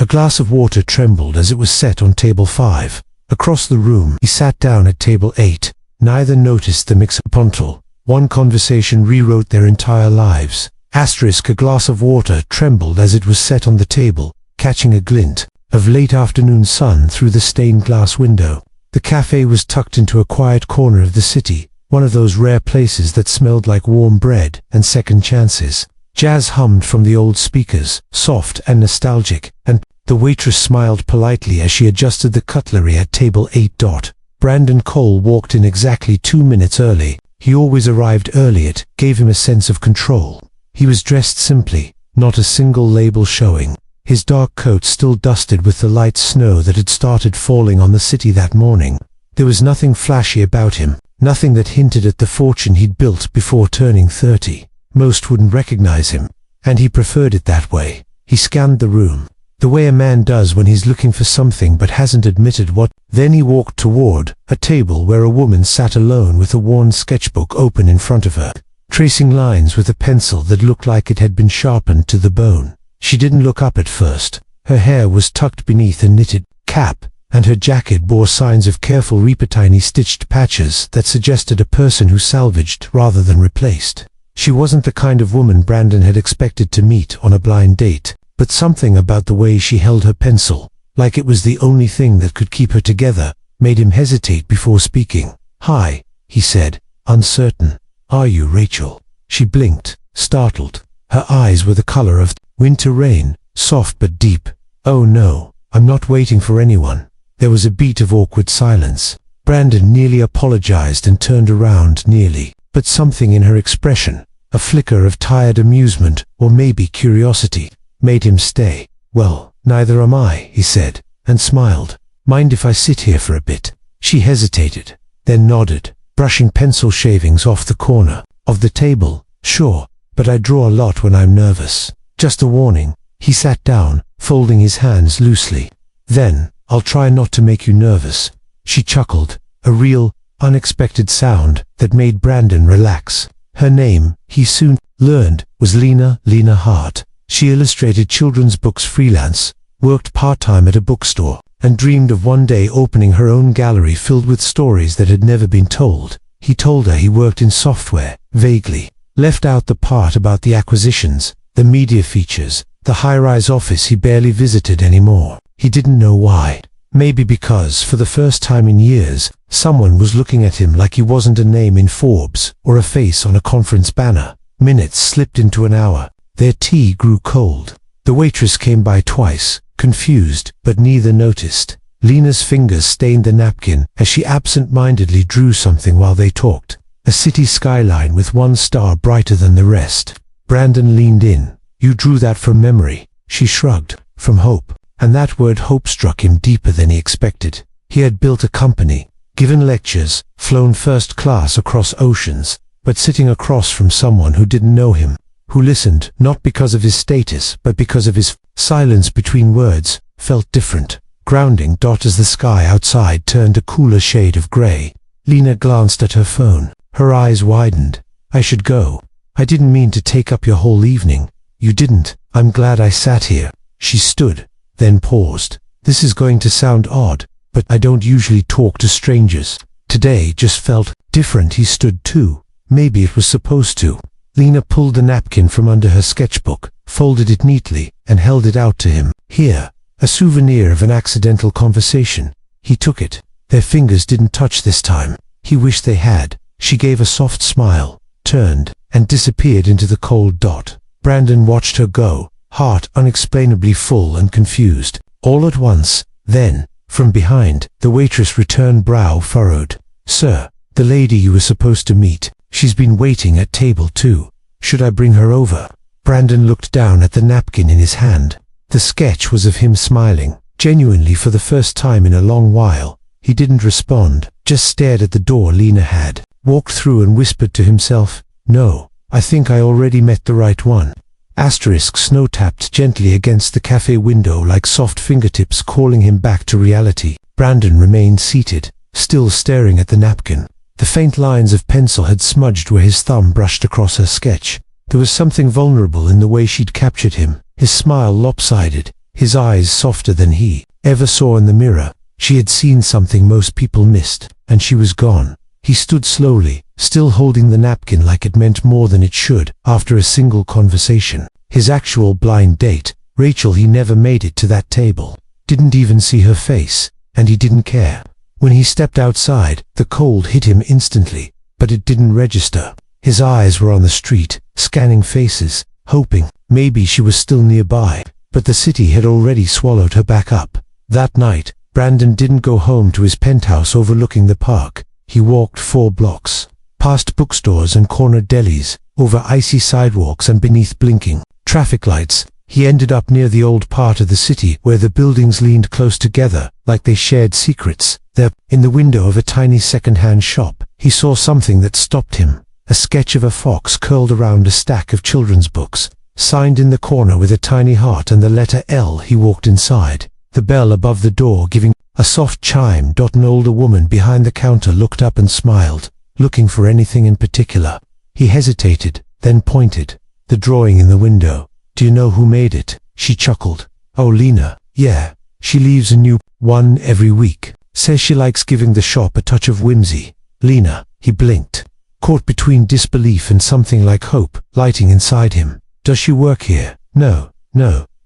glass of water trembled as it was set on table 5. Across the room, he sat down at table 8. Neither noticed the mix-up. One conversation rewrote their entire lives. A glass of water trembled as it was set on the table, catching a glint of late afternoon sun through the stained glass window. The cafe was tucked into a quiet corner of the city, one of those rare places that smelled like warm bread and second chances. Jazz hummed from the old speakers, soft and nostalgic, and the waitress smiled politely as she adjusted the cutlery at table 8. Brandon Cole walked in exactly 2 minutes early. He always arrived early. It gave him a sense of control. He was dressed simply, not a single label showing. His dark coat still dusted with the light snow that had started falling on the city that morning. There was nothing flashy about him, nothing that hinted at the fortune he'd built before turning 30. Most wouldn't recognize him, and he preferred it that way. He scanned the room, the way a man does when he's looking for something but hasn't admitted what. Then he walked toward a table where a woman sat alone with a worn sketchbook open in front of her, tracing lines with a pencil that looked like it had been sharpened to the bone. She didn't look up at first. Her hair was tucked beneath a knitted cap, and her jacket bore signs of careful tiny stitched patches that suggested a person who salvaged rather than replaced. She wasn't the kind of woman Brandon had expected to meet on a blind date, but something about the way she held her pencil, like it was the only thing that could keep her together, made him hesitate before speaking. "Hi," he said, uncertain. "Are you Rachel?" She blinked, startled. Her eyes were the color of winter rain, soft but deep. "Oh no, I'm not waiting for anyone." There was a beat of awkward silence. Brandon nearly apologized and turned around nearly, but something in her expression, a flicker of tired amusement or maybe curiosity, made him stay. "Well, neither am I," he said, and smiled. "Mind if I sit here for a bit?" She hesitated, then nodded, brushing pencil shavings off the corner of the table. "Sure, but I draw a lot when I'm nervous. Just a warning." He sat down, folding his hands loosely. "Then, I'll try not to make you nervous." She chuckled, a real, unexpected sound that made Brandon relax. Her name, he soon learned, was Lena Hart. She illustrated children's books freelance, worked part-time at a bookstore, and dreamed of one day opening her own gallery filled with stories that had never been told. He told her he worked in software, vaguely, left out the part about the acquisitions, the media features, the high-rise office he barely visited anymore. He didn't know why. Maybe because, for the first time in years, someone was looking at him like he wasn't a name in Forbes or a face on a conference banner. Minutes slipped into an hour. Their tea grew cold. The waitress came by twice, confused, but neither noticed. Lena's fingers stained the napkin as she absent-mindedly drew something while they talked. A city skyline with one star brighter than the rest. Brandon leaned in. "You drew that from memory?" She shrugged. "From hope." And that word hope struck him deeper than he expected. He had built a company, given lectures, flown first class across oceans, but sitting across from someone who didn't know him, who listened not because of his status but because of his silence between words, felt different, grounding. As the sky outside turned a cooler shade of gray, Lena glanced at her phone. Her eyes widened. "I should go. I didn't mean to take up your whole evening." "You didn't. I'm glad I sat here." She stood, then paused. "This is going to sound odd, but I don't usually talk to strangers. Today just felt different." He stood too. Maybe it was supposed to. Lena pulled the napkin from under her sketchbook, folded it neatly, and held it out to him. "Here, a souvenir of an accidental conversation." He took it. Their fingers didn't touch this time. He wished they had. She gave a soft smile, turned, and disappeared into the cold dot. Brandon watched her go, heart unexplainably full and confused. All at once, then, from behind, the waitress returned, brow furrowed. "Sir, the lady you were supposed to meet. She's been waiting at table 2. Should I bring her over?" Brandon looked down at the napkin in his hand. The sketch was of him smiling, genuinely for the first time in a long while. He didn't respond, just stared at the door Lena had walked through and whispered to himself, "No, I think I already met the right one." Snow tapped gently against the cafe window like soft fingertips calling him back to reality. Brandon remained seated, still staring at the napkin. The faint lines of pencil had smudged where his thumb brushed across her sketch. There was something vulnerable in the way she'd captured him, his smile lopsided, his eyes softer than he ever saw in the mirror. She had seen something most people missed, and she was gone. He stood slowly, still holding the napkin like it meant more than it should, after a single conversation. His actual blind date, Rachel. He never made it to that table, didn't even see her face, and he didn't care. When he stepped outside, the cold hit him instantly, but it didn't register. His eyes were on the street, scanning faces, hoping maybe she was still nearby, but the city had already swallowed her back up. That night, Brandon didn't go home to his penthouse overlooking the park. He walked 4 blocks, past bookstores and corner delis, over icy sidewalks and beneath blinking traffic lights. He ended up near the old part of the city where the buildings leaned close together, like they shared secrets. There, in the window of a tiny second-hand shop, he saw something that stopped him. A sketch of a fox curled around a stack of children's books, signed in the corner with a tiny heart and the letter L. He walked inside, the bell above the door giving a soft chime. An older woman behind the counter looked up and smiled, looking for anything in particular. He hesitated, then pointed. The drawing in the window. Do you know who made it? She chuckled. Oh, Lena. Yeah. She leaves a new one every week. Says she likes giving the shop a touch of whimsy. Lena. He blinked, caught between disbelief and something like hope lighting inside him. Does she work here? No.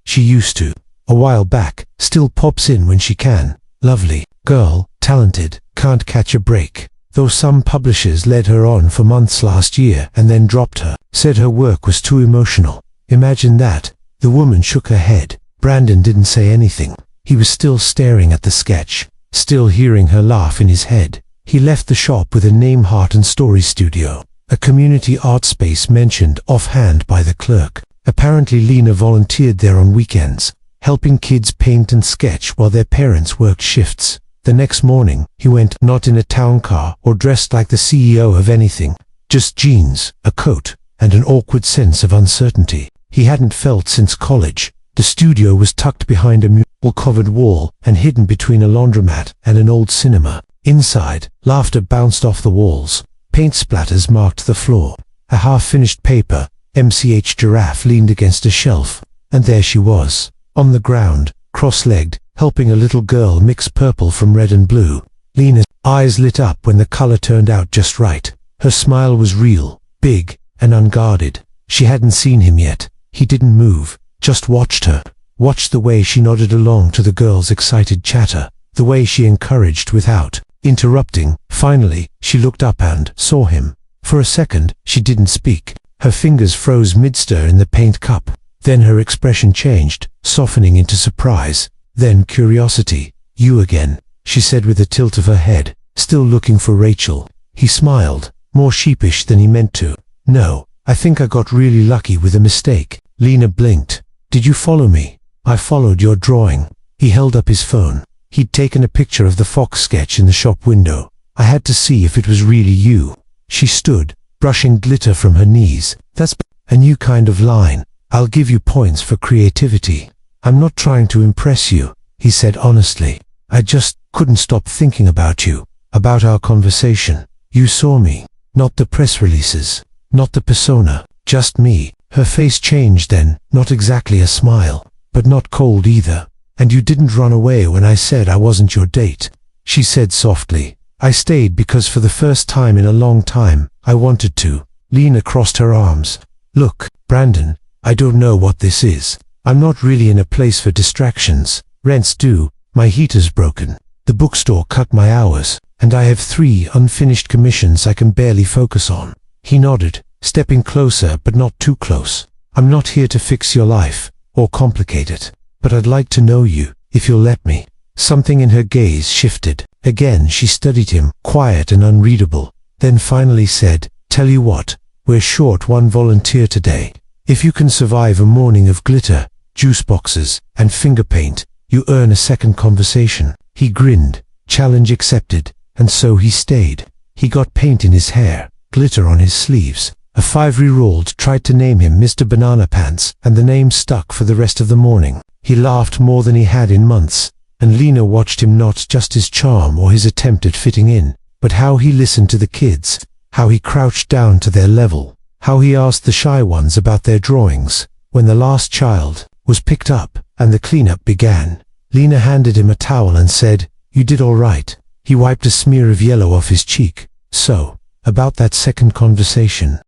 She used to. A while back. Still pops in when she can. Lovely girl, talented, can't catch a break. Though some publishers led her on for months last year and then dropped her. Said her work was too emotional. Imagine that. The woman shook her head. Brandon didn't say anything. He was still staring at the sketch, still hearing her laugh in his head. He left the shop with a name: Heart and Story Studio, a community art space mentioned offhand by the clerk. Apparently Lena volunteered there on weekends, helping kids paint and sketch while their parents worked shifts. The next morning, he went, not in a town car or dressed like the CEO of anything, just jeans, a coat, and an awkward sense of uncertainty he hadn't felt since college. The studio was tucked behind a mural-covered wall and hidden between a laundromat and an old cinema. Inside, laughter bounced off the walls. Paint splatters marked the floor. A half-finished paper, MCH giraffe leaned against a shelf, and there she was, on the ground, cross-legged, helping a little girl mix purple from red and blue. Lena's eyes lit up when the color turned out just right. Her smile was real, big, and unguarded. She hadn't seen him yet. He didn't move, just watched her. Watched the way she nodded along to the girl's excited chatter, the way she encouraged without interrupting. Finally, she looked up and saw him. For a second, she didn't speak. Her fingers froze mid-stir in the paint cup. Then her expression changed, softening into surprise, then curiosity. You again, she said with a tilt of her head, still looking for Rachel. He smiled, more sheepish than he meant to. No, I think I got really lucky with a mistake. Lena blinked. Did you follow me? I followed your drawing. He held up his phone. He'd taken a picture of the fox sketch in the shop window. I had to see if it was really you. She stood, brushing glitter from her knees. That's a new kind of line. I'll give you points for creativity. I'm not trying to impress you, he said honestly. I just couldn't stop thinking about you, about our conversation. You saw me, not the press releases, not the persona, just me. Her face changed then, not exactly a smile, but not cold either. And you didn't run away when I said I wasn't your date, she said softly. I stayed because for the first time in a long time, I wanted to. Lena crossed her arms. Look, Brandon, I don't know what this is. I'm not really in a place for distractions. Rent's due, my heater's broken, the bookstore cut my hours, and I have 3 unfinished commissions I can barely focus on. He nodded, stepping closer but not too close. I'm not here to fix your life, or complicate it, but I'd like to know you, if you'll let me. Something in her gaze shifted. Again she studied him, quiet and unreadable, then finally said, Tell you what, we're short 1 volunteer today. If you can survive a morning of glitter, juice boxes, and finger paint, you earn a second conversation. He grinned, challenge accepted, and so he stayed. He got paint in his hair, glitter on his sleeves. A 5-year-old tried to name him Mr. Banana Pants, and the name stuck for the rest of the morning. He laughed more than he had in months, and Lena watched him, not just his charm or his attempt at fitting in, but how he listened to the kids, how he crouched down to their level, how he asked the shy ones about their drawings. When the last child was picked up, and the cleanup began. Lena handed him a towel and said, "You did all right." He wiped a smear of yellow off his cheek. "So, about that second conversation."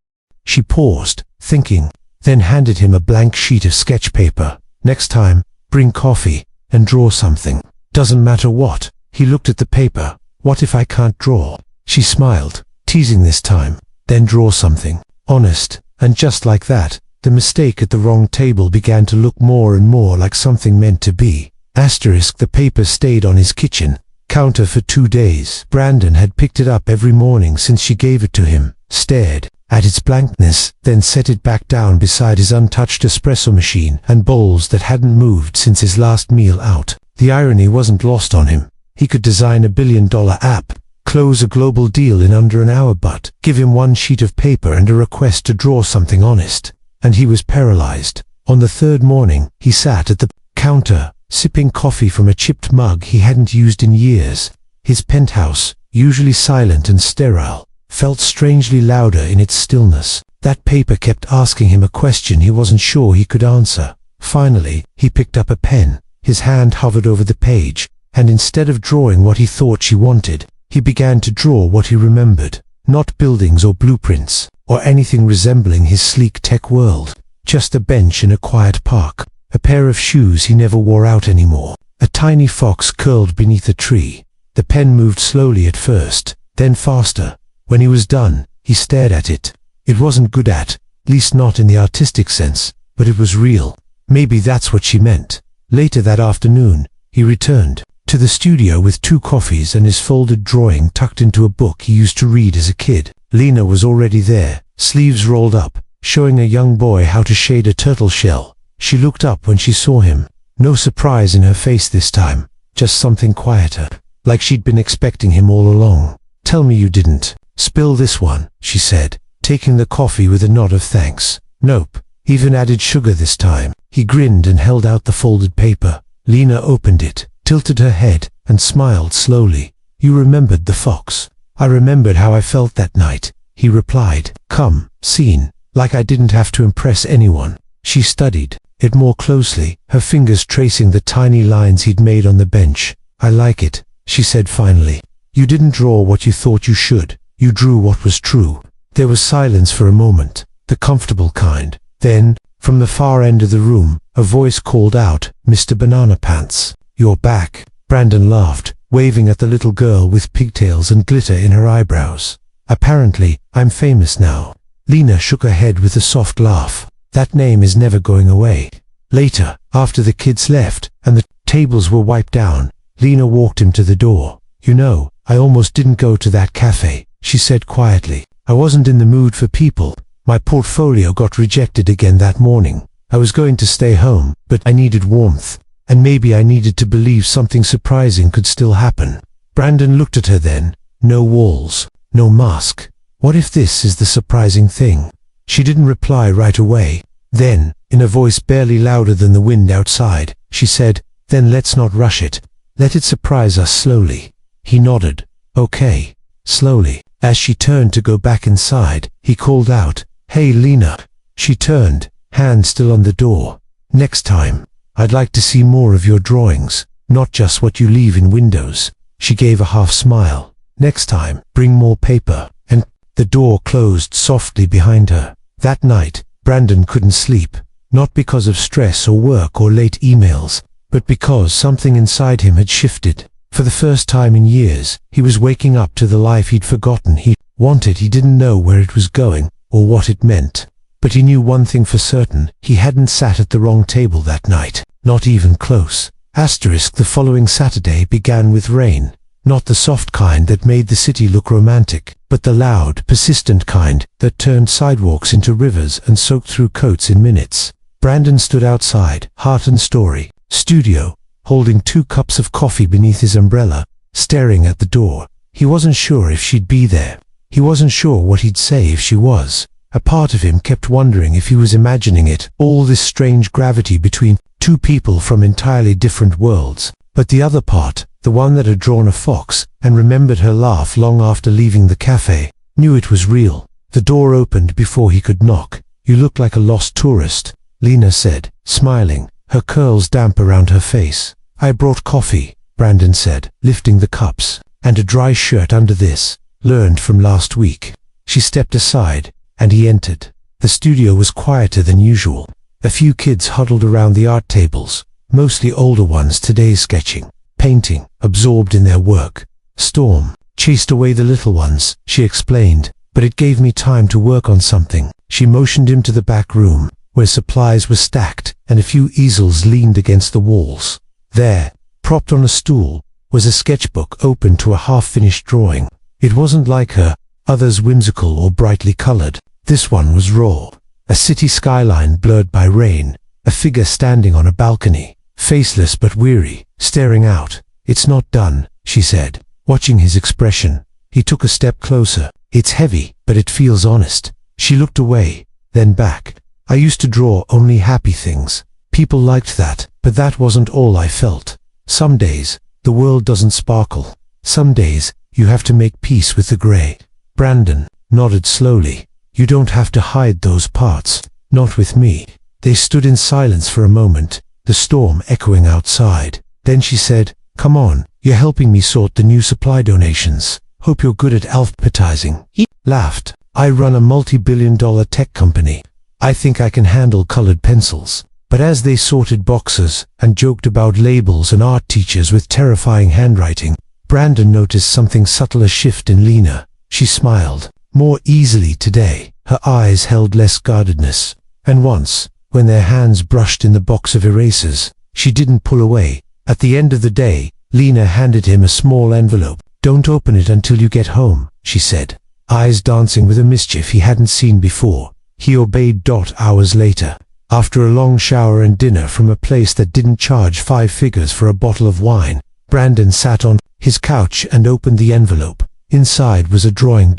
She paused, thinking, then handed him a blank sheet of sketch paper. "Next time, bring coffee, and draw something. Doesn't matter what." He looked at the paper. "What if I can't draw?" She smiled, teasing this time. "Then draw something honest." And just like that, the mistake at the wrong table began to look more and more like something meant to be. The paper stayed on his kitchen counter for 2 days. Brandon had picked it up every morning since she gave it to him, stared at its blankness, then set it back down beside his untouched espresso machine and bowls that hadn't moved since his last meal out. The irony wasn't lost on him. He could design a billion-dollar app, close a global deal in under an hour, but give him one sheet of paper and a request to draw something honest, and he was paralyzed. On the third morning, he sat at the counter, sipping coffee from a chipped mug he hadn't used in years. His penthouse, usually silent and sterile, felt strangely louder in its stillness. That paper kept asking him a question he wasn't sure he could answer. Finally, he picked up a pen. His hand hovered over the page, and instead of drawing what he thought she wanted, he began to draw what he remembered. Not buildings or blueprints, or anything resembling his sleek tech world. Just a bench in a quiet park. A pair of shoes he never wore out anymore. A tiny fox curled beneath a tree. The pen moved slowly at first, then faster. When he was done, he stared at it. It wasn't good at least not in the artistic sense, but it was real. Maybe that's what she meant. Later that afternoon, he returned to the studio with 2 coffees and his folded drawing tucked into a book he used to read as a kid. Lena was already there, sleeves rolled up, showing a young boy how to shade a turtle shell. She looked up when she saw him. No surprise in her face this time, just something quieter, like she'd been expecting him all along. "Tell me you didn't spill this one," she said, taking the coffee with a nod of thanks. "Nope, even added sugar this time." He grinned and held out the folded paper. Lena opened it, tilted her head, and smiled slowly. "You remembered the fox." "I remembered how I felt that night," he replied, calm, seen, like I didn't have to impress anyone. She studied it more closely, her fingers tracing the tiny lines he'd made on the bench. "I like it," she said finally. "You didn't draw what you thought you should. You drew what was true." There was silence for a moment, the comfortable kind. Then, from the far end of the room, a voice called out, "Mr. Banana Pants, you're back." Brandon laughed, waving at the little girl with pigtails and glitter in her eyebrows. "Apparently, I'm famous now." Lena shook her head with a soft laugh. "That name is never going away." Later, after the kids left and the tables were wiped down, Lena walked him to the door. "You know, I almost didn't go to that cafe," she said quietly. "I wasn't in the mood for people. My portfolio got rejected again that morning. I was going to stay home, but I needed warmth, and maybe I needed to believe something surprising could still happen." Brandon looked at her then. No walls, no mask. What if this is the surprising thing? She didn't reply right away. Then, in a voice barely louder than the wind outside, she said, "Then let's not rush it. Let it surprise us slowly." He nodded. "Okay." Slowly. As she turned to go back inside, he called out, "Hey Lena." She turned, hand still on the door. "Next time, I'd like to see more of your drawings, not just what you leave in windows." She gave a half smile. "Next time, bring more paper." And the door closed softly behind her. That night, Brandon couldn't sleep, not because of stress or work or late emails, but because something inside him had shifted. For the first time in years, he was waking up to the life he'd forgotten he wanted. He didn't know where it was going or what it meant. But he knew one thing for certain: he hadn't sat at the wrong table that night, not even close. The following Saturday began with rain. Not the soft kind that made the city look romantic, but the loud, persistent kind that turned sidewalks into rivers and soaked through coats in minutes. Brandon stood outside, Heart and Story studio, holding 2 cups of coffee beneath his umbrella, staring at the door. He wasn't sure if she'd be there. He wasn't sure what he'd say if she was. A part of him kept wondering if he was imagining it, all this strange gravity between 2 people from entirely different worlds. But the other part, the one that had drawn a fox and remembered her laugh long after leaving the cafe, knew it was real. The door opened before he could knock. "You look like a lost tourist," Lena said, smiling, her curls damp around her face. "I brought coffee," Brandon said, lifting the cups, "and a dry shirt under this, learned from last week." She stepped aside, and he entered. The studio was quieter than usual. A few kids huddled around the art tables, mostly older ones today, sketching, painting, absorbed in their work. "Storm chased away the little ones," she explained, "but it gave me time to work on something." She motioned him to the back room, where supplies were stacked and a few easels leaned against the walls. There, propped on a stool, was a sketchbook open to a half-finished drawing. It wasn't like her others, whimsical or brightly colored. This one was raw. A city skyline blurred by rain, a figure standing on a balcony, faceless but weary, staring out. "It's not done," she said, watching his expression. He took a step closer. "It's heavy, but it feels honest." She looked away, then back. "I used to draw only happy things. People liked that, but that wasn't all I felt. Some days, the world doesn't sparkle. Some days, you have to make peace with the gray." Brandon nodded slowly. "You don't have to hide those parts. Not with me." They stood in silence for a moment, the storm echoing outside. Then she said, "Come on, you're helping me sort the new supply donations. Hope you're good at alphabetizing." He laughed. "I run a multi-billion-dollar tech company. I think I can handle colored pencils." But as they sorted boxes and joked about labels and art teachers with terrifying handwriting, Brandon noticed something subtle, a shift in Lena. She smiled more easily today. Her eyes held less guardedness. And once, when their hands brushed in the box of erasers, she didn't pull away. At the end of the day, Lena handed him a small envelope. "Don't open it until you get home," she said, eyes dancing with a mischief he hadn't seen before. He obeyed. Hours later, after a long shower and dinner from a place that didn't charge 5 figures for a bottle of wine, Brandon sat on his couch and opened the envelope. Inside was a drawing.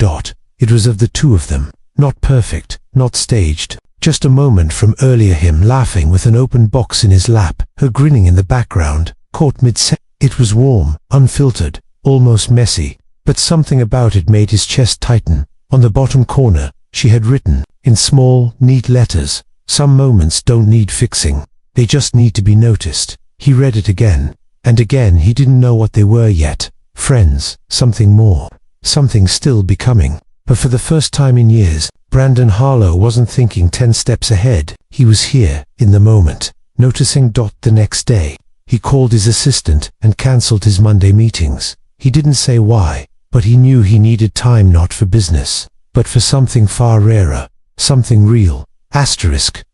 It was of the two of them. Not perfect, not staged. Just a moment from earlier, him laughing with an open box in his lap, her grinning in the background, caught mid-sentence. It was warm, unfiltered, almost messy, but something about it made his chest tighten. On the bottom corner, she had written, in small, neat letters, "Some moments don't need fixing. They just need to be noticed." He read it again, and again. He didn't know what they were yet. Friends, something more, something still becoming. But for the first time in years, Brandon Harlow wasn't thinking 10 steps ahead. He was here, in the moment, noticing. The next day, he called his assistant and cancelled his Monday meetings. He didn't say why, but he knew he needed time, not for business, but for something far rarer, something real.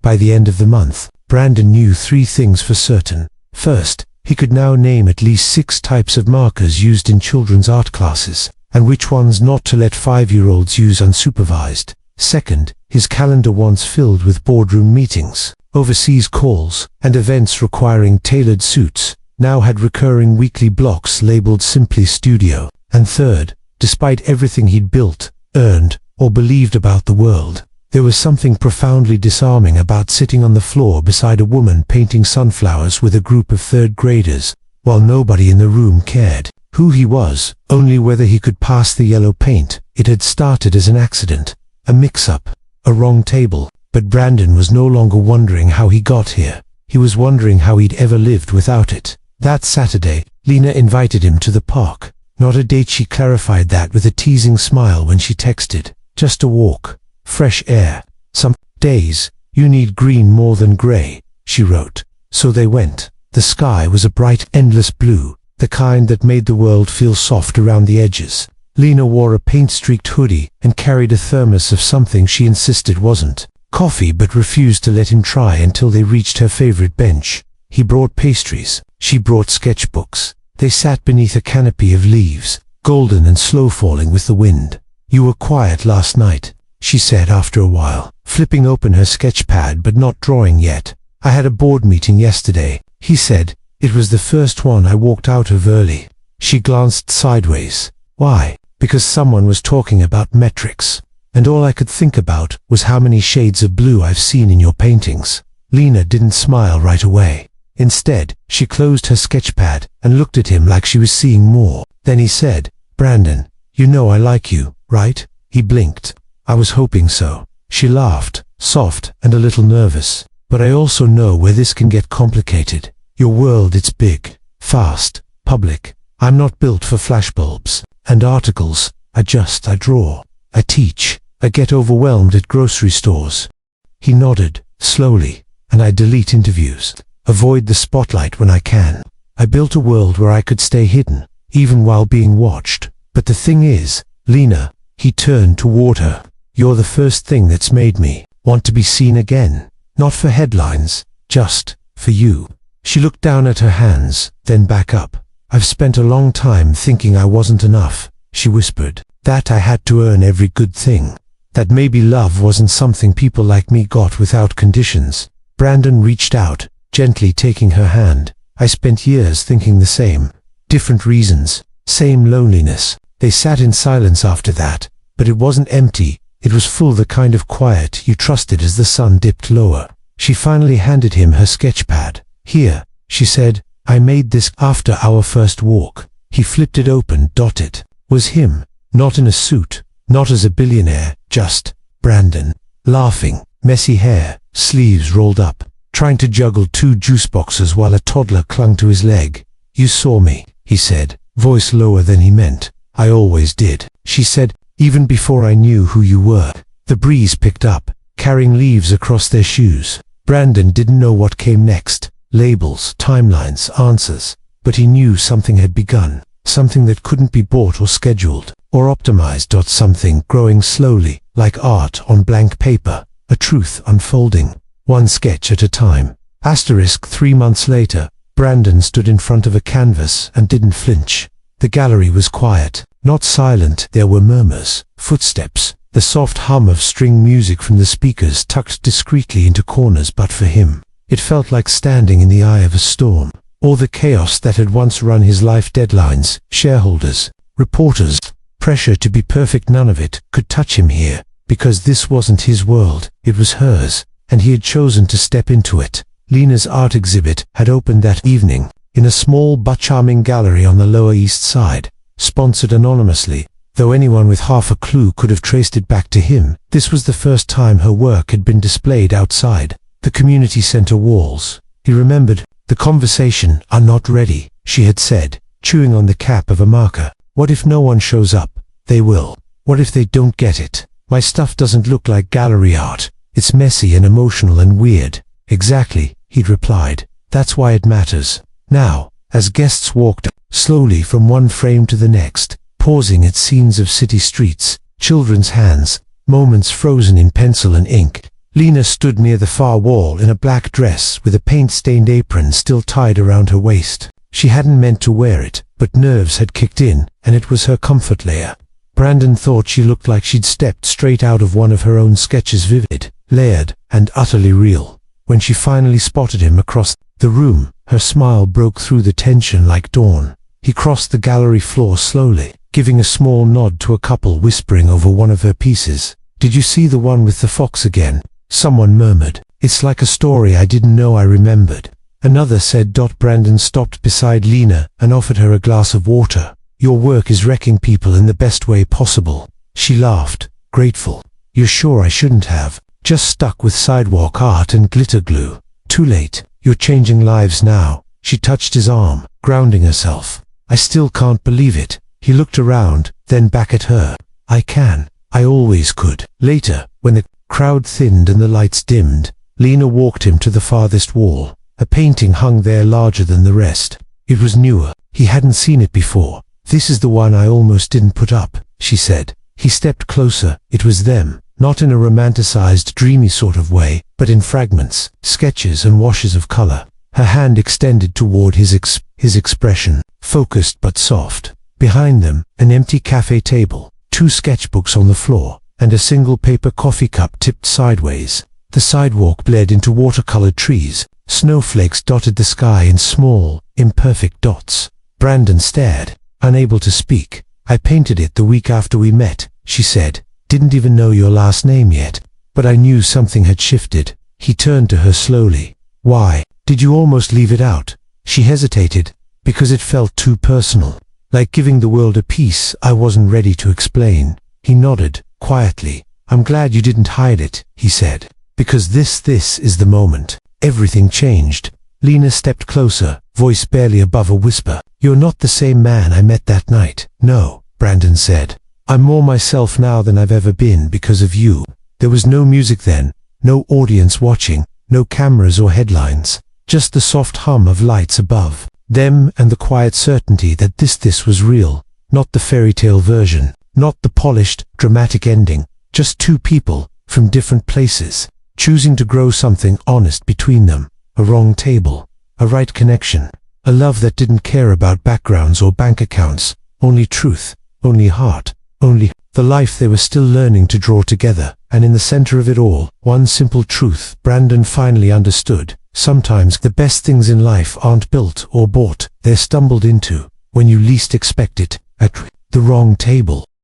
By the end of the month, Brandon knew 3 things for certain. First, he could now name at least 6 types of markers used in children's art classes, and which ones not to let 5-year-olds use unsupervised. Second, his calendar, once filled with boardroom meetings, overseas calls, and events requiring tailored suits, now had recurring weekly blocks labeled simply studio. And third, despite everything he'd built, earned, or believed about the world, there was something profoundly disarming about sitting on the floor beside a woman painting sunflowers with a group of 3rd graders, while nobody in the room cared who he was, only whether he could pass the yellow paint. It had started as an accident, a mix-up, a wrong table, but Brandon was no longer wondering how he got here. He was wondering how he'd ever lived without it. That Saturday, Lena invited him to the park. Not a date, she clarified that with a teasing smile when she texted. Just a walk, fresh air. Some days, you need green more than gray, she wrote. So they went. The sky was a bright, endless blue, the kind that made the world feel soft around the edges. Lena wore a paint-streaked hoodie and carried a thermos of something she insisted wasn't coffee, but refused to let him try until they reached her favorite bench. He brought pastries. She brought sketchbooks. They sat beneath a canopy of leaves, golden and slow-falling with the wind. "You were quiet last night," she said after a while, flipping open her sketchpad but not drawing yet. "I had a board meeting yesterday," he said. "It was the first one I walked out of early." She glanced sideways. "Why?" "Because someone was talking about metrics, and all I could think about was how many shades of blue I've seen in your paintings." Lena didn't smile right away. Instead, she closed her sketchpad and looked at him like she was seeing more. Then he said, "Brandon, you know I like you, right?" He blinked. "I was hoping so." She laughed, soft and a little nervous. But I also know where this can get complicated. Your world, it's big, fast, public. I'm not built for flashbulbs and articles. I draw, I teach, I get overwhelmed at grocery stores." He nodded, slowly, "And I delete interviews, avoid the spotlight when I can. I built a world where I could stay hidden, even while being watched. But the thing is, Lena," he turned toward her, "you're the first thing that's made me want to be seen again. Not for headlines, just for you." She looked down at her hands, then back up. "I've spent a long time thinking I wasn't enough," she whispered. "That I had to earn every good thing. That maybe love wasn't something people like me got without conditions." Brandon reached out, gently taking her hand. "I spent years thinking the same. Different reasons, same loneliness." They sat in silence after that, but it wasn't empty. It was full, the kind of quiet you trusted as the sun dipped lower. She finally handed him her sketch pad. "Here," she said, "I made this after our first walk." He flipped it open. It was him, not in a suit, not as a billionaire, just Brandon, laughing, messy hair, sleeves rolled up, trying to juggle 2 juice boxes while a toddler clung to his leg. "You saw me," he said, voice lower than he meant. "I always did," she said, "even before I knew who you were." The breeze picked up, carrying leaves across their shoes. Brandon didn't know what came next. Labels, timelines, answers. But he knew something had begun. Something that couldn't be bought or scheduled or optimized. Something growing slowly, like art on blank paper. A truth unfolding, one sketch at a time. 3 months later, Brandon stood in front of a canvas and didn't flinch. The gallery was quiet, not silent. There were murmurs, footsteps, the soft hum of string music from the speakers tucked discreetly into corners. But for him, it felt like standing in the eye of a storm. All the chaos that had once run his life, deadlines, shareholders, reporters, pressure to be perfect, none of it could touch him here, because this wasn't his world, it was hers, and he had chosen to step into it. Lena's art exhibit had opened that evening, in a small but charming gallery on the Lower East Side, sponsored anonymously. Though anyone with half a clue could have traced it back to him, this was the first time her work had been displayed outside the community center walls. He remembered the conversation. "I'm not ready," she had said, chewing on the cap of a marker. "What if no one shows up?" "They will. What if they don't get it? My stuff doesn't look like gallery art. It's messy and emotional and weird." "Exactly," he'd replied. "That's why it matters." Now, as guests walked slowly from one frame to the next, pausing at scenes of city streets, children's hands, moments frozen in pencil and ink, Lena stood near the far wall in a black dress with a paint-stained apron still tied around her waist. She hadn't meant to wear it, but nerves had kicked in, and it was her comfort layer. Brandon thought she looked like she'd stepped straight out of one of her own sketches, vivid, layered, and utterly real. When she finally spotted him across the room, her smile broke through the tension like dawn. He crossed the gallery floor slowly, giving a small nod to a couple whispering over one of her pieces. "Did you see the one with the fox again?" someone murmured. "It's like a story I didn't know I remembered." Another said. Brandon stopped beside Lena and offered her a glass of water. "Your work is wrecking people in the best way possible." She laughed, grateful. "You're sure I shouldn't have just stuck with sidewalk art and glitter glue? Too late. You're changing lives now." She touched his arm, grounding herself. "I still can't believe it." He looked around, then back at her. "I can. I always could." Later, when the crowd thinned and the lights dimmed, Lena walked him to the farthest wall. A painting hung there larger than the rest. It was newer. He hadn't seen it before. "This is the one I almost didn't put up," she said. He stepped closer. It was them, not in a romanticized, dreamy sort of way, but in fragments, sketches and washes of color. Her hand extended toward his expression, focused but soft. Behind them, an empty cafe table, 2 sketchbooks on the floor, and a single paper coffee cup tipped sideways. The sidewalk bled into watercolored trees. Snowflakes dotted the sky in small, imperfect dots. Brandon stared, unable to speak. "I painted it the week after we met," she said. "Didn't even know your last name yet. But I knew something had shifted." He turned to her slowly. "Why did you almost leave it out?" She hesitated. "Because it felt too personal. Like giving the world a piece I wasn't ready to explain." He nodded, quietly. "I'm glad you didn't hide it," he said. "Because this is the moment." everything changed. Lena stepped closer, voice barely above a whisper. "You're not the same man I met that night." "No," Brandon said. "I'm more myself now than I've ever been because of you." There was no music then, no audience watching, no cameras or headlines, just the soft hum of lights above them and the quiet certainty that this was real, not the fairy tale version, not the polished, dramatic ending, just two people from different places, choosing to grow something honest between them, a wrong table, a right connection, a love that didn't care about backgrounds or bank accounts, only truth, only heart, only the life they were still learning to draw together. And in the center of it all, one simple truth Brandon finally understood. Sometimes the best things in life aren't built or bought, they're stumbled into, when you least expect it, at the wrong table.